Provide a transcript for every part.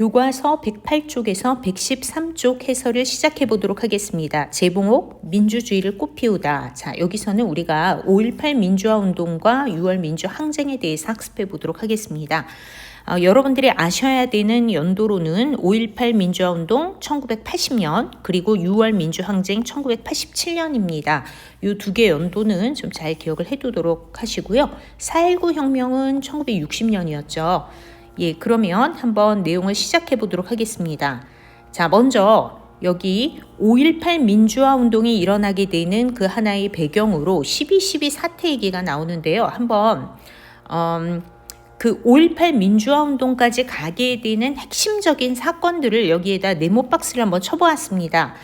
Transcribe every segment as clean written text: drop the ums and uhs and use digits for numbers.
교과서 108쪽에서 113쪽 해설을 시작해 보도록 하겠습니다. 제봉옥 민주주의를 꽃피우다. 자, 여기서는 우리가 5.18 민주화 운동과 6월 민주항쟁에 대해서 학습해 보도록 하겠습니다. 여러분들이 아셔야 되는 연도로는 5.18 민주화 운동 1980년 그리고 6월 민주항쟁 1987년입니다. 이 두 개 연도는 좀 잘 기억을 해두도록 하시고요. 4.19 혁명은 1960년이었죠. 예, 그러면 한번 내용을 시작해 보도록 하겠습니다. 자, 먼저 여기 5.18 민주화 운동이 일어나게 되는 그 하나의 배경으로 12.12 사태 얘기가 나오는데요. 한번 그 5.18 민주화 운동까지 가게 되는 핵심적인 사건들을 여기에다 네모박스를 한번 쳐보았습니다.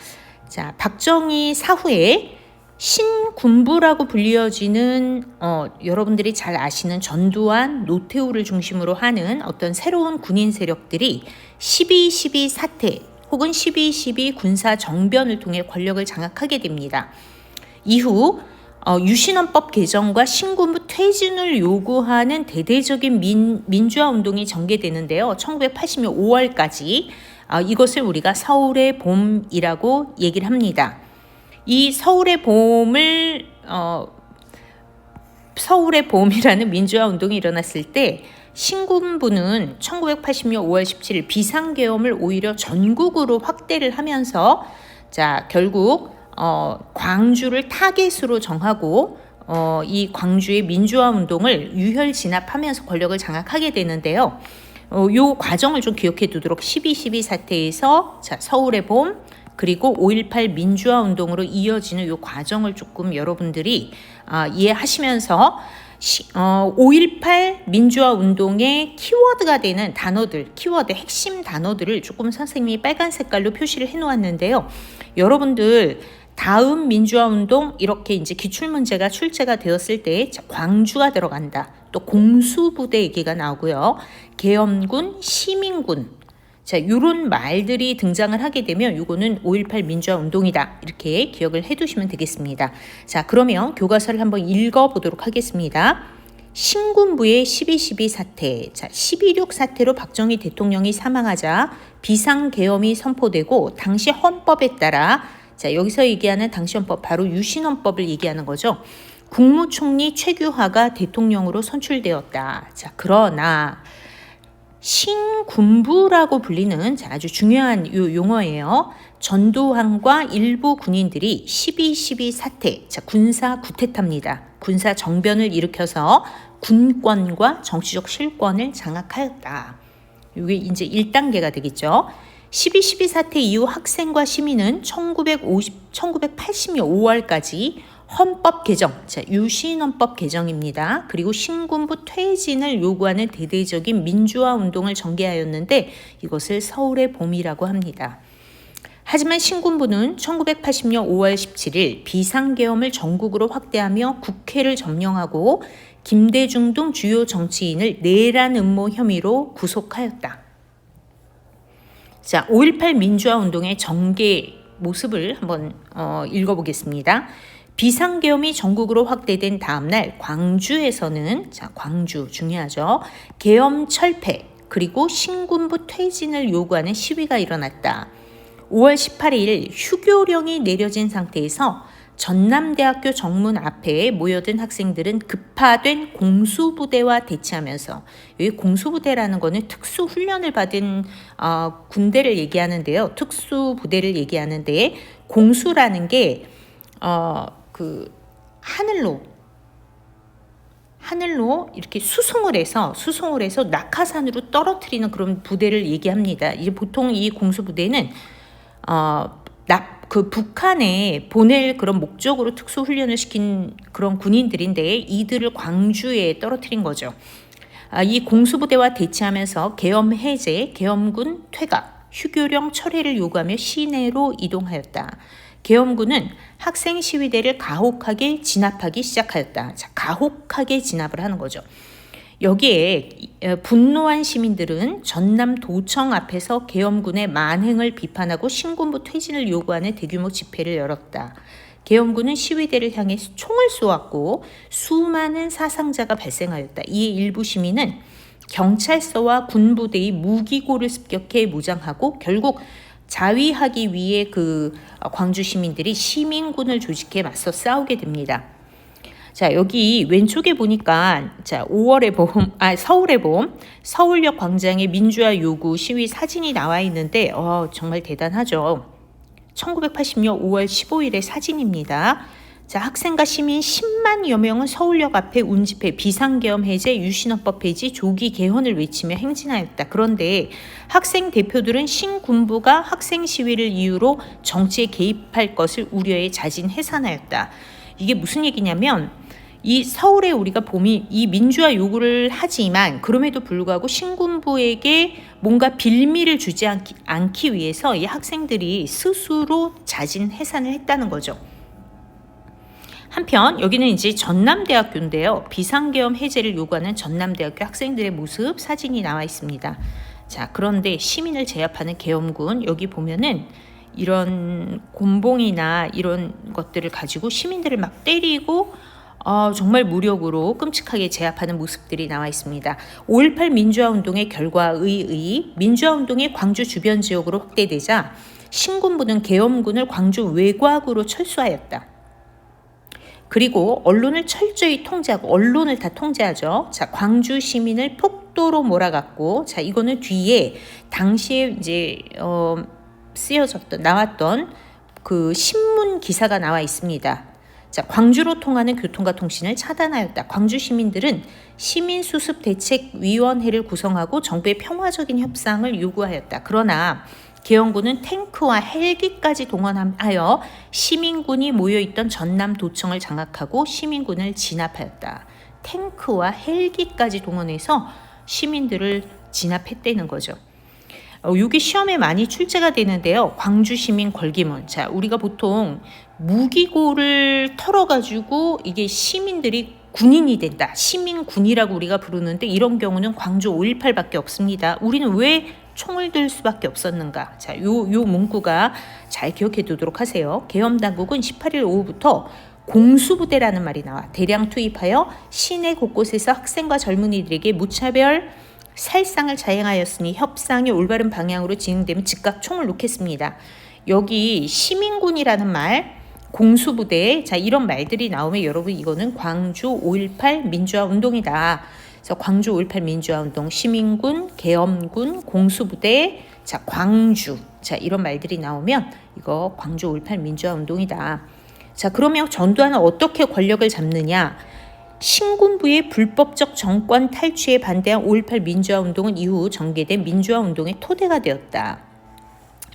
자, 박정희 사후에 신군부라고 불리어지는 여러분들이 잘 아시는 전두환, 노태우를 중심으로 하는 어떤 새로운 군인 세력들이 12.12 사태 혹은 12.12 군사 정변을 통해 권력을 장악하게 됩니다. 이후 유신헌법 개정과 신군부 퇴진을 요구하는 대대적인 민주화 운동이 전개되는데요. 1980년 5월까지 이것을 우리가 서울의 봄이라고 얘기를 합니다. 이 서울의 봄이라는 민주화 운동이 일어났을 때 신군부는 1980년 5월 17일 비상계엄을 오히려 전국으로 확대를 하면서 자, 결국 광주를 타겟으로 정하고 이 광주의 민주화 운동을 유혈 진압하면서 권력을 장악하게 되는데요. 요 과정을 좀 기억해 두도록 12.12 사태에서 자, 서울의 봄 그리고 5.18 민주화 운동으로 이어지는 이 과정을 조금 여러분들이 이해하시면서 5.18 민주화 운동의 키워드가 되는 단어들, 키워드 핵심 단어들을 조금 선생님이 빨간 색깔로 표시를 해놓았는데요. 여러분들 다음 민주화 운동 이렇게 이제 기출문제가 출제가 되었을 때 광주가 들어간다. 또 공수부대 얘기가 나오고요. 계엄군, 시민군. 자, 이런 말들이 등장을 하게 되면 이거는 5.18 민주화 운동이다. 이렇게 기억을 해두시면 되겠습니다. 자, 그러면 교과서를 한번 읽어보도록 하겠습니다. 신군부의 12.12 사태. 자, 12.6 사태로 박정희 대통령이 사망하자 비상계엄이 선포되고 당시 헌법에 따라 자, 여기서 얘기하는 당시 헌법 바로 유신헌법을 얘기하는 거죠. 국무총리 최규하가 대통령으로 선출되었다. 자, 그러나 신군부라고 불리는 아주 중요한 용어예요. 전두환과 일부 군인들이 12.12 사태, 자, 군사 구태타입니다. 군사 정변을 일으켜서 군권과 정치적 실권을 장악하였다. 이게 이제 1단계가 되겠죠. 12.12 사태 이후 학생과 시민은 1980년 5월까지 헌법 개정, 자, 유신헌법 개정입니다. 그리고 신군부 퇴진을 요구하는 대대적인 민주화 운동을 전개하였는데 이것을 서울의 봄이라고 합니다. 하지만 신군부는 1980년 5월 17일 비상계엄을 전국으로 확대하며 국회를 점령하고 김대중 등 주요 정치인을 내란 음모 혐의로 구속하였다. 자, 5.18 민주화 운동의 전개 모습을 한번 읽어보겠습니다. 비상계엄이 전국으로 확대된 다음날 광주에서는 자, 광주 중요하죠. 계엄 철폐 그리고 신군부 퇴진을 요구하는 시위가 일어났다. 5월 18일 휴교령이 내려진 상태에서 전남대학교 정문 앞에 모여든 학생들은 급파된 공수부대와 대치하면서 여기 공수부대라는 거는 특수훈련을 받은 군대를 얘기하는데요. 특수부대를 얘기하는데 공수라는 게 그 하늘로 이렇게 수송을 해서 낙하산으로 떨어뜨리는 그런 부대를 얘기합니다. 이제 보통 이 공수부대는 그 북한에 보낼 그런 목적으로 특수훈련을 시킨 그런 군인들인데 이들을 광주에 떨어뜨린 거죠. 이 공수부대와 대치하면서 계엄 해제, 계엄군 퇴각, 휴교령 철회를 요구하며 시내로 이동하였다. 계엄군은 학생 시위대를 가혹하게 진압하기 시작하였다. 자, 가혹하게 진압을 하는 거죠. 여기에 분노한 시민들은 전남도청 앞에서 계엄군의 만행을 비판하고 신군부 퇴진을 요구하는 대규모 집회를 열었다. 계엄군은 시위대를 향해 총을 쏘았고 수많은 사상자가 발생하였다. 이에 일부 시민은 경찰서와 군부대의 무기고를 습격해 무장하고 결국 자위하기 위해 광주 시민들이 시민군을 조직해 맞서 싸우게 됩니다. 자, 여기 왼쪽에 보니까 자, 5월의 봄, 서울의 봄, 서울역 광장의 민주화 요구 시위 사진이 나와 있는데 정말 대단하죠. 1980년 5월 15일의 사진입니다. 자, 학생과 시민 10만여 명은 서울역 앞에 운집해 비상계엄 해제, 유신헌법 폐지, 조기 개헌을 외치며 행진하였다. 그런데 학생 대표들은 신군부가 학생 시위를 이유로 정치에 개입할 것을 우려해 자진 해산하였다. 이게 무슨 얘기냐면 이 서울에 우리가 봄이 이 민주화 요구를 하지만 그럼에도 불구하고 신군부에게 뭔가 빌미를 주지 않기 위해서 이 학생들이 스스로 자진 해산을 했다는 거죠. 한편 여기는 이제 전남대학교인데요. 비상계엄 해제를 요구하는 전남대학교 학생들의 모습 사진이 나와 있습니다. 자, 그런데 시민을 제압하는 계엄군 여기 보면은 이런 곤봉이나 이런 것들을 가지고 시민들을 막 때리고 정말 무력으로 끔찍하게 제압하는 모습들이 나와 있습니다. 5.18 민주화운동의 결과의 민주화운동이 광주 주변 지역으로 확대되자 신군부는 계엄군을 광주 외곽으로 철수하였다. 그리고 언론을 철저히 통제하고 언론을 다 통제하죠. 자, 광주 시민을 폭도로 몰아갔고, 자, 이거는 뒤에 당시에 이제 나왔던 그 신문 기사가 나와 있습니다. 자, 광주로 통하는 교통과 통신을 차단하였다. 광주 시민들은 시민수습대책위원회를 구성하고 정부의 평화적인 협상을 요구하였다. 그러나 계엄군은 탱크와 헬기까지 동원하여 시민군이 모여있던 전남도청을 장악하고 시민군을 진압하였다. 탱크와 헬기까지 동원해서 시민들을 진압했다는 거죠. 여기 시험에 많이 출제가 되는데요. 광주 시민 걸기문. 자, 우리가 보통 무기고를 털어가지고 이게 시민들이 군인이 된다. 시민군이라고 우리가 부르는데 이런 경우는 광주 5.18밖에 없습니다. 우리는 왜 총을 들 수밖에 없었는가? 자, 요 문구가 잘 기억해 두도록 하세요. 계엄당국은 18일 오후부터 공수부대라는 말이 나와 대량 투입하여 시내 곳곳에서 학생과 젊은이들에게 무차별 살상을 자행하였으니 협상이 올바른 방향으로 진행되면 즉각 총을 놓겠습니다. 여기 시민군이라는 말, 공수부대, 자, 이런 말들이 나오면 여러분 이거는 광주 5.18 민주화 운동이다. 그래서 광주 5.18 민주화 운동, 시민군, 계엄군, 공수부대, 자, 광주, 자, 이런 말들이 나오면 이거 광주 5.18 민주화 운동이다. 자, 그러면 전두환은 어떻게 권력을 잡느냐? 신군부의 불법적 정권 탈취에 반대한 5.18 민주화 운동은 이후 전개된 민주화 운동의 토대가 되었다.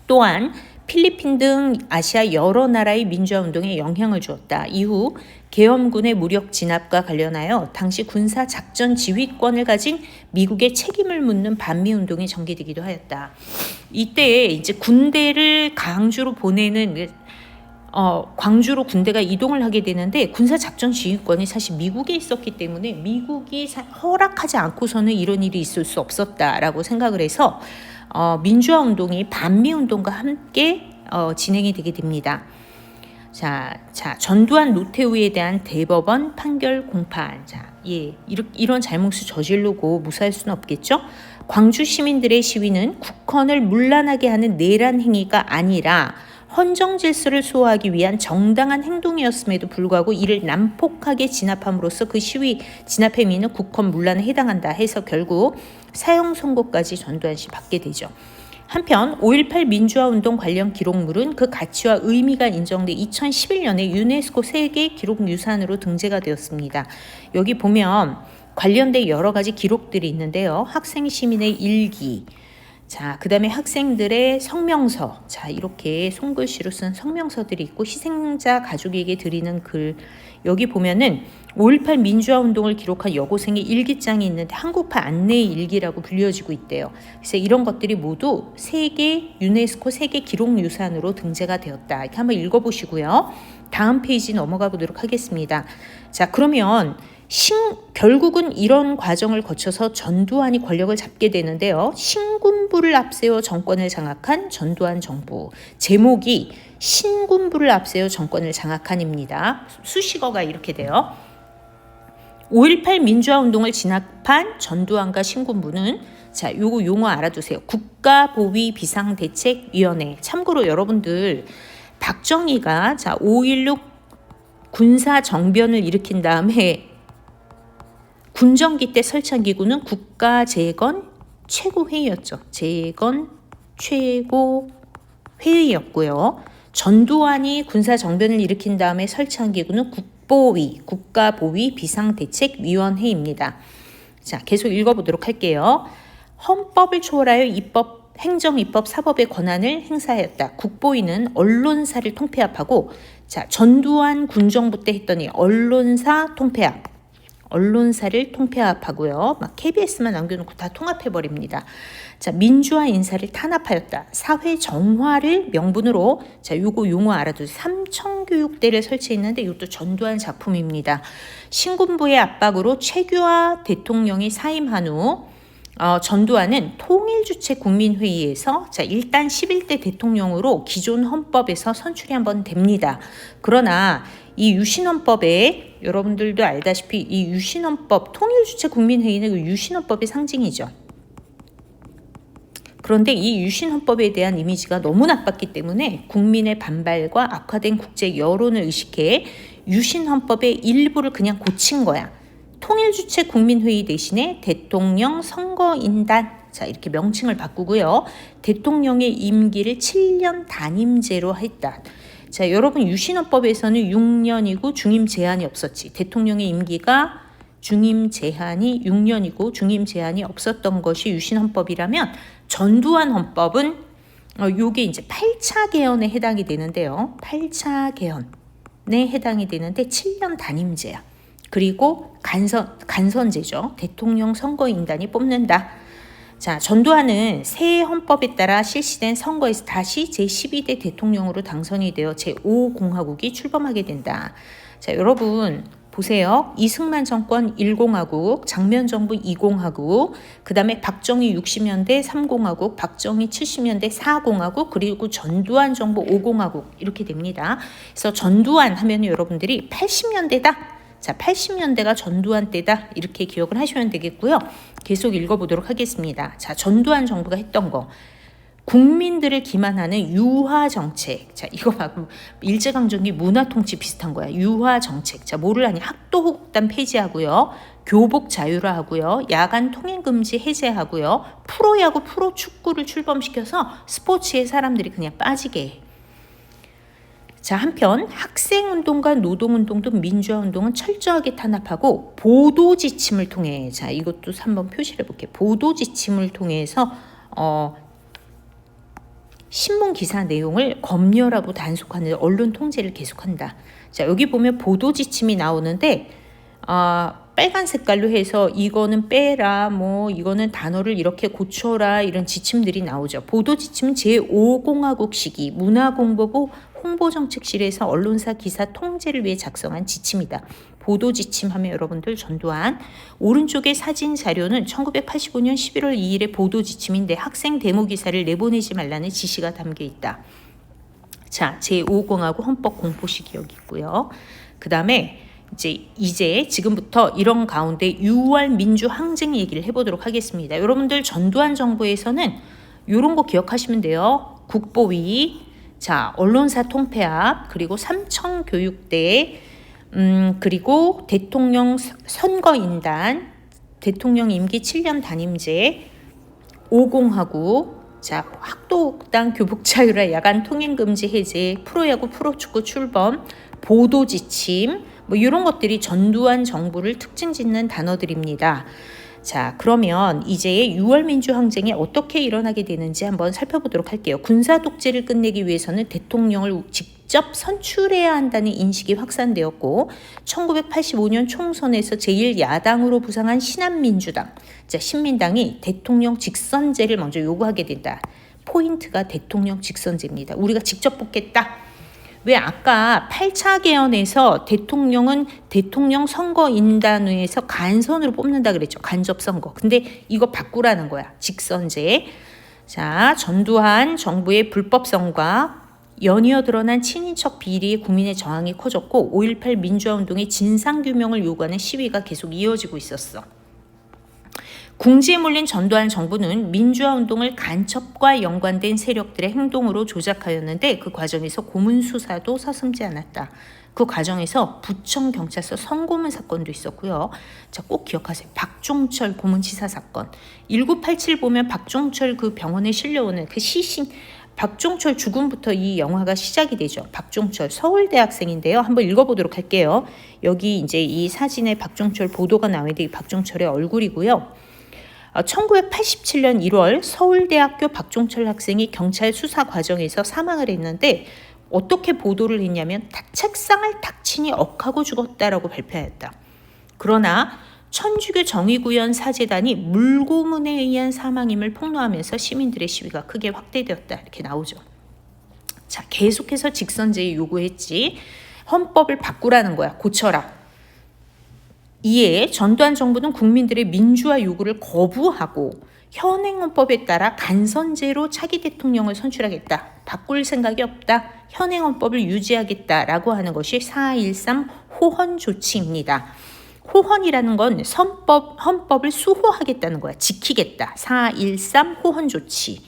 또한 필리핀 등 아시아 여러 나라의 민주화 운동에 영향을 주었다. 이후 계엄군의 무력 진압과 관련하여 당시 군사 작전 지휘권을 가진 미국의 책임을 묻는 반미 운동이 전개되기도 하였다. 이때 이제 군대를 광주로 보내는 광주로 군대가 이동을 하게 되는데 군사 작전 지휘권이 사실 미국에 있었기 때문에 미국이 허락하지 않고서는 이런 일이 있을 수 없었다라고 생각을 해서 민주화 운동이 반미 운동과 함께 진행이 되게 됩니다. 자, 전두환 노태우에 대한 대법원 판결 공판. 자, 이런 잘못을 저지르고 무사할 수는 없겠죠. 광주 시민들의 시위는 국헌을 문란하게 하는 내란 행위가 아니라 헌정 질서를 수호하기 위한 정당한 행동이었음에도 불구하고 이를 난폭하게 진압함으로써 그 시위 진압 행위는 국헌 문란에 해당한다 해서 결국 사형 선고까지 전두환 씨 받게 되죠. 한편 5.18 민주화운동 관련 기록물은 그 가치와 의미가 인정돼 2011년에 유네스코 세계 기록유산으로 등재가 되었습니다. 여기 보면 관련된 여러 가지 기록들이 있는데요. 학생 시민의 일기, 자, 그 다음에 학생들의 성명서, 자, 이렇게 손글씨로 쓴 성명서들이 있고 희생자 가족에게 드리는 글, 여기 보면은 5.18 민주화 운동을 기록한 여고생의 일기장이 있는데 한국파 안내의 일기라고 불려지고 있대요. 그래서 이런 것들이 모두 유네스코 세계 기록유산으로 등재가 되었다. 이렇게 한번 읽어보시고요. 다음 페이지 넘어가 보도록 하겠습니다. 자, 그러면 결국은 이런 과정을 거쳐서 전두환이 권력을 잡게 되는데요. 신군부를 앞세워 정권을 장악한 전두환 정부. 제목이 신군부를 앞세워 정권을 장악한입니다. 수식어가 이렇게 돼요. 5.18 민주화 운동을 진압한 전두환과 신군부는 자, 요거 용어 알아두세요. 국가보위비상대책위원회. 참고로 여러분들 박정희가 자, 5.16 군사 정변을 일으킨 다음에 군정기 때 설치한 기구는 국가재건 최고회의였죠. 재건 최고회의였고요. 전두환이 군사 정변을 일으킨 다음에 설치한 기구는 국가보위비상대책위원회입니다. 자, 계속 읽어보도록 할게요. 헌법을 초월하여 입법, 행정, 입법, 사법의 권한을 행사하였다. 국보위는 언론사를 통폐합하고, 자, 전두환 군정부 때 했더니 언론사 통폐합, 언론사를 통폐합하고요. 막 KBS만 남겨놓고 다 통합해버립니다. 자, 민주화 인사를 탄압하였다. 사회 정화를 명분으로, 자, 요거 용어 알아두세요. 삼청교육대를 설치했는데 이것도 전두환 작품입니다. 신군부의 압박으로 최규하 대통령이 사임한 후 전두환은 통일주체 국민회의에서 자, 일단 11대 대통령으로 기존 헌법에서 선출이 한번 됩니다. 그러나 이 유신헌법에 여러분들도 알다시피 이 유신헌법, 통일주체 국민회의는 그 유신헌법의 상징이죠. 그런데 이 유신헌법에 대한 이미지가 너무 나빴기 때문에 국민의 반발과 악화된 국제 여론을 의식해 유신헌법의 일부를 그냥 고친 거야. 통일주체 국민회의 대신에 대통령 선거인단, 자, 이렇게 명칭을 바꾸고요. 대통령의 임기를 7년 단임제로 했다. 자, 여러분 유신헌법에서는 6년이고 중임 제한이 없었지. 대통령의 임기가 중임 제한이 6년이고 중임 제한이 없었던 것이 유신헌법이라면 전두환 헌법은 요게 이제 8차 개헌에 해당이 되는데요. 8차 개헌에 해당이 되는데 7년 단임제야. 그리고 간선제죠. 대통령 선거인단이 뽑는다. 자, 전두환은 새 헌법에 따라 실시된 선거에서 다시 제12대 대통령으로 당선이 되어 제5공화국이 출범하게 된다. 자, 여러분 보세요. 이승만 정권 1공화국, 장면 정부 2공화국, 그 다음에 박정희 60년대 3공화국, 박정희 70년대 4공화국, 그리고 전두환 정부 5공화국 이렇게 됩니다. 그래서 전두환 하면 여러분들이 80년대다. 자, 80년대가 전두환 때다 이렇게 기억을 하시면 되겠고요. 계속 읽어보도록 하겠습니다. 자, 전두환 정부가 했던 거. 국민들을 기만하는 유화 정책. 자, 이거 막 일제강점기 문화통치 비슷한 거야. 유화 정책. 자, 뭐를 하니? 학도곡단 폐지하고요. 교복 자율화하고요. 야간 통행 금지 해제하고요. 프로야구, 프로축구를 출범시켜서 스포츠에 사람들이 그냥 빠지게 해. 자, 한편 학생운동과 노동운동 등 민주화운동은 철저하게 탄압하고 보도지침을 통해, 자, 이것도 한번 표시를 해볼게요. 보도지침을 통해서 신문기사 내용을 검열하고 단속하는 언론 통제를 계속한다. 자, 여기 보면 보도지침이 나오는데 빨간 색깔로 해서 이거는 빼라, 뭐 이거는 단어를 이렇게 고쳐라 이런 지침들이 나오죠. 보도지침은 제5공화국 시기 문화공보부 홍보정책실에서 언론사 기사 통제를 위해 작성한 지침이다. 보도지침 하면 여러분들 전두환. 오른쪽의 사진 자료는 1985년 11월 2일의 보도지침인데 학생 데모기사를 내보내지 말라는 지시가 담겨있다. 자, 제5공화국 헌법 공포식이 여기 있고요. 그 다음에 이제 지금부터 이런 가운데 6월 민주항쟁 얘기를 해보도록 하겠습니다. 여러분들 전두환 정부에서는 이런 거 기억하시면 돼요. 국보위, 자, 언론사 통폐합, 그리고 삼청교육대, 그리고 대통령 선거인단, 대통령 임기 7년 단임제, 5공화국, 자, 학도곡단 교복자율화 야간 통행금지 해제, 프로야구 프로축구 출범, 보도지침, 뭐 이런 것들이 전두환 정부를 특징 짓는 단어들입니다. 자, 그러면 이제 6월 민주항쟁이 어떻게 일어나게 되는지 한번 살펴보도록 할게요. 군사 독재를 끝내기 위해서는 대통령을 직접 선출해야 한다는 인식이 확산되었고 1985년 총선에서 제1야당으로 부상한 신한민주당, 자, 신민당이 대통령 직선제를 먼저 요구하게 된다. 포인트가 대통령 직선제입니다. 우리가 직접 뽑겠다. 왜 아까 8차 개헌에서 대통령은 대통령 선거인단위에서 간선으로 뽑는다 그랬죠. 간접선거. 근데 이거 바꾸라는 거야. 직선제. 자, 전두환 정부의 불법성과 연이어 드러난 친인척 비리에 국민의 저항이 커졌고 5.18 민주화운동의 진상규명을 요구하는 시위가 계속 이어지고 있었어. 궁지에 몰린 전두환 정부는 민주화운동을 간첩과 연관된 세력들의 행동으로 조작하였는데 그 과정에서 고문 수사도 서슴지 않았다. 그 과정에서 부천 경찰서 성고문 사건도 있었고요. 자, 꼭 기억하세요. 박종철 고문치사 사건. 1987 보면 박종철 그 병원에 실려오는 그 시신, 박종철 죽음부터 이 영화가 시작이 되죠. 박종철 서울대학생인데요. 한번 읽어보도록 할게요. 여기 이제 이 사진에 박종철 보도가 나오는데 이 박종철의 얼굴이고요. 1987년 1월 서울대학교 박종철 학생이 경찰 수사 과정에서 사망을 했는데 어떻게 보도를 했냐면 책상을 탁 치니 억하고 죽었다라고 발표하였다. 그러나 천주교 정의구현 사재단이 물고문에 의한 사망임을 폭로하면서 시민들의 시위가 크게 확대되었다. 이렇게 나오죠. 자, 계속해서 직선제의 요구했지. 헌법을 바꾸라는 거야. 고쳐라. 이에 전두환 정부는 국민들의 민주화 요구를 거부하고 현행 헌법에 따라 간선제로 차기 대통령을 선출하겠다. 바꿀 생각이 없다. 현행 헌법을 유지하겠다라고 하는 것이 4.13 호헌 조치입니다. 호헌이라는 건 헌법을 수호하겠다는 거야. 지키겠다. 4.13 호헌 조치.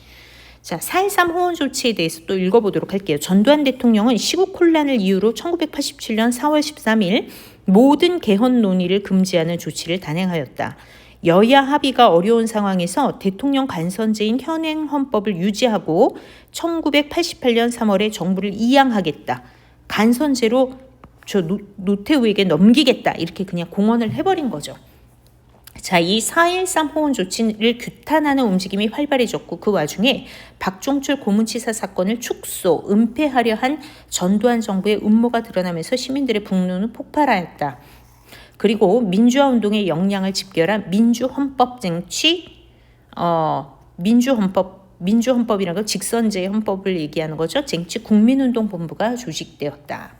자, 4.13 호헌 조치에 대해서 또 읽어보도록 할게요. 전두환 대통령은 시국 혼란을 이유로 1987년 4월 13일 모든 개헌 논의를 금지하는 조치를 단행하였다. 여야 합의가 어려운 상황에서 대통령 간선제인 현행 헌법을 유지하고 1988년 3월에 정부를 이양하겠다. 간선제로 노태우에게 넘기겠다. 이렇게 그냥 공언을 해버린 거죠. 자, 이 4.13 호헌 조치를 규탄하는 움직임이 활발해졌고 그 와중에 박종철 고문치사 사건을 축소, 은폐하려 한 전두환 정부의 음모가 드러나면서 시민들의 분노는 폭발하였다. 그리고 민주화운동의 역량을 집결한 민주헌법 쟁취, 민주헌법이라는 건 직선제 헌법을 얘기하는 거죠. 쟁취 국민운동본부가 조직되었다.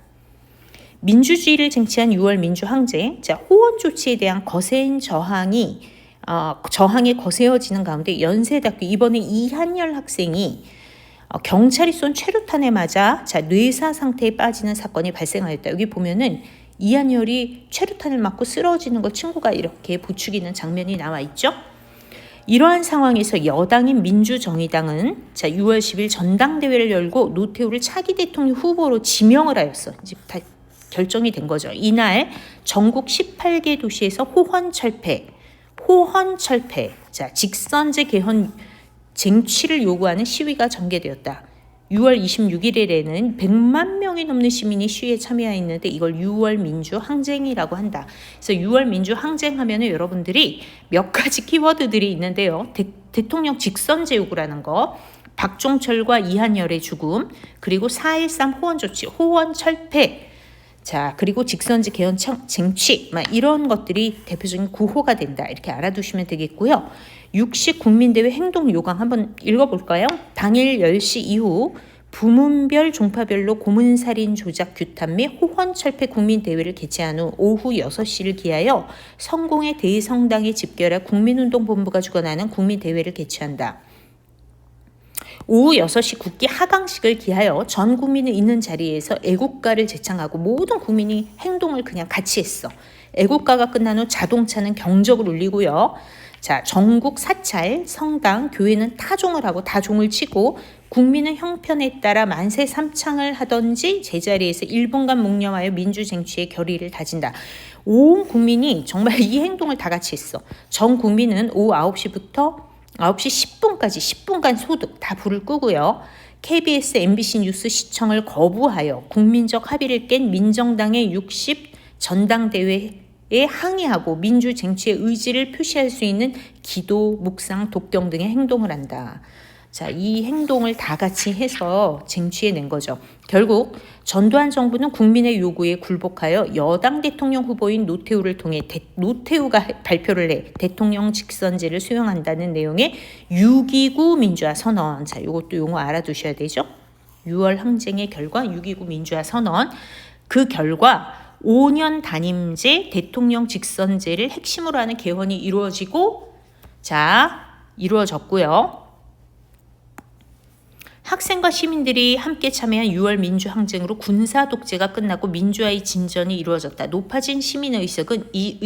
민주주의를 쟁취한 6월 민주항쟁, 자, 호헌 조치에 대한 거센 저항이 거세어지는 가운데 연세대학교 이번에 이한열 학생이 경찰이 쏜 최루탄에 맞아 뇌사 상태에 빠지는 사건이 발생하였다. 여기 보면은 이한열이 최루탄을 맞고 쓰러지는 걸 친구가 이렇게 부추기는 장면이 나와 있죠. 이러한 상황에서 여당인 민주정의당은 6월 10일 전당대회를 열고 노태우를 차기 대통령 후보로 지명을 하였어. 이제 다 결정이 된 거죠. 이날 전국 18개 도시에서 호헌철폐, 자, 직선제 개헌 쟁취를 요구하는 시위가 전개되었다. 6월 26일에는 100만 명이 넘는 시민이 시위에 참여했는데 이걸 6월 민주항쟁이라고 한다. 그래서 6월 민주항쟁하면은 여러분들이 몇 가지 키워드들이 있는데요. 대통령 직선제 요구라는 거, 박종철과 이한열의 죽음, 그리고 4.13 호헌 조치, 호헌 철폐, 자, 그리고 직선제 개헌 쟁취, 이런 것들이 대표적인 구호가 된다. 이렇게 알아두시면 되겠고요. 60 국민대회 행동 요강 한번 읽어볼까요? 당일 10시 이후 부문별 종파별로 고문살인 조작 규탄 및 호헌철폐 국민대회를 개최한 후 오후 6시를 기하여 성공의 대성당에 집결할 국민운동본부가 주관하는 국민대회를 개최한다. 오후 6시 국기 하강식을 기하여 전 국민이 있는 자리에서 애국가를 제창하고 모든 국민이 행동을 그냥 같이 했어. 애국가가 끝난 후 자동차는 경적을 울리고요. 자, 전국 사찰, 성당, 교회는 타종을 하고 다종을 치고 국민은 형편에 따라 만세 삼창을 하던지 제자리에서 1분간 묵념하여 민주쟁취의 결의를 다진다. 온 국민이 정말 이 행동을 다 같이 했어. 전 국민은 오후 9시부터 9시 10분까지 10분간 소득 다 불을 끄고요. KBS, MBC 뉴스 시청을 거부하여 국민적 합의를 깬 민정당의 60 전당대회에 항의하고 민주쟁취의 의지를 표시할 수 있는 기도, 묵상, 독경 등의 행동을 한다. 자, 이 행동을 다 같이 해서 쟁취해낸 거죠. 결국 전두환 정부는 국민의 요구에 굴복하여 여당 대통령 후보인 노태우를 통해 노태우가 발표를 해 대통령 직선제를 수용한다는 내용의 6.29 민주화 선언. 자, 이것도 용어 알아두셔야 되죠. 6월 항쟁의 결과 6.29 민주화 선언. 그 결과 5년 단임제 대통령 직선제를 핵심으로 하는 개헌이 이루어졌고요. 학생과 시민들이 함께 참여한 6월 민주항쟁으로 군사 독재가 끝나고 민주화의 진전이 이루어졌다. 높아진 시민의식은 이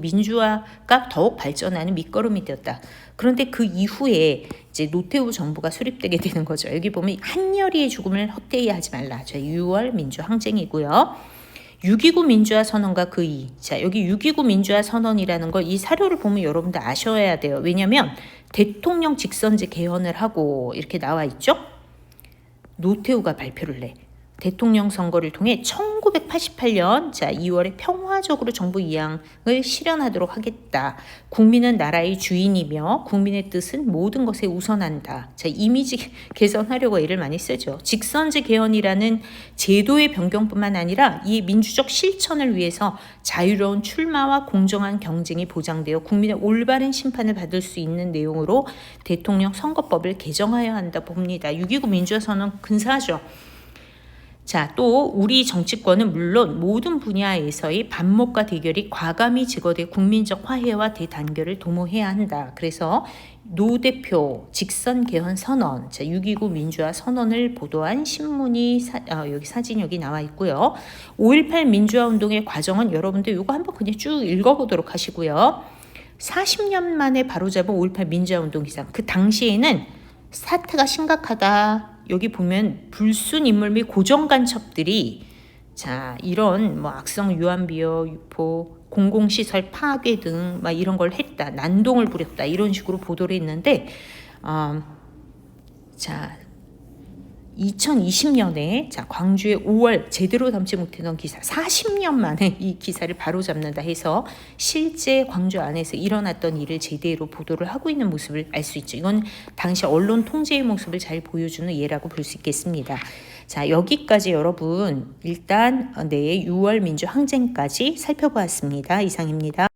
민주화가 더욱 발전하는 밑거름이 되었다. 그런데 그 이후에 이제 노태우 정부가 수립되게 되는 거죠. 여기 보면 한여리의 죽음을 헛되이 하지 말라. 6월 민주항쟁이고요. 6.29 민주화 선언과 그 이. 자, 여기 6.29 민주화 선언이라는 걸 이 사료를 보면 여러분들 아셔야 돼요. 왜냐하면 대통령 직선제 개헌을 하고 이렇게 나와 있죠. 노태우가 발표를 해. 대통령 선거를 통해 1988년 2월에 평화적으로 정부 이양을 실현하도록 하겠다. 국민은 나라의 주인이며 국민의 뜻은 모든 것에 우선한다. 이미지 개선하려고 애를 많이 쓰죠. 직선제 개헌이라는 제도의 변경뿐만 아니라 이 민주적 실천을 위해서 자유로운 출마와 공정한 경쟁이 보장되어 국민의 올바른 심판을 받을 수 있는 내용으로 대통령 선거법을 개정하여야 한다 봅니다. 6.29 민주화 선언 근사하죠. 자, 또 우리 정치권은 물론 모든 분야에서의 반목과 대결이 과감히 제거돼 국민적 화해와 대단결을 도모해야 한다. 그래서 노 대표 직선 개헌 선언, 6.29 민주화 선언을 보도한 신문이 여기 사진 여기 나와 있고요. 5.18 민주화 운동의 과정은 여러분들 이거 한번 그냥 쭉 읽어보도록 하시고요. 40년 만에 바로잡은 5.18 민주화 운동 기상. 그 당시에는 사태가 심각하다. 여기 보면 불순 인물 및 고정 간첩들이 이런 악성 유한비어 유포 공공시설 파괴 등 이런 걸 했다. 난동을 부렸다. 이런 식으로 보도를 했는데 2020년에 광주의 5월 제대로 담지 못했던 기사 40년 만에 이 기사를 바로잡는다 해서 실제 광주 안에서 일어났던 일을 제대로 보도를 하고 있는 모습을 알 수 있죠. 이건 당시 언론 통제의 모습을 잘 보여주는 예라고 볼 수 있겠습니다. 여기까지 여러분 일단 내일 6월 민주항쟁까지 살펴보았습니다. 이상입니다.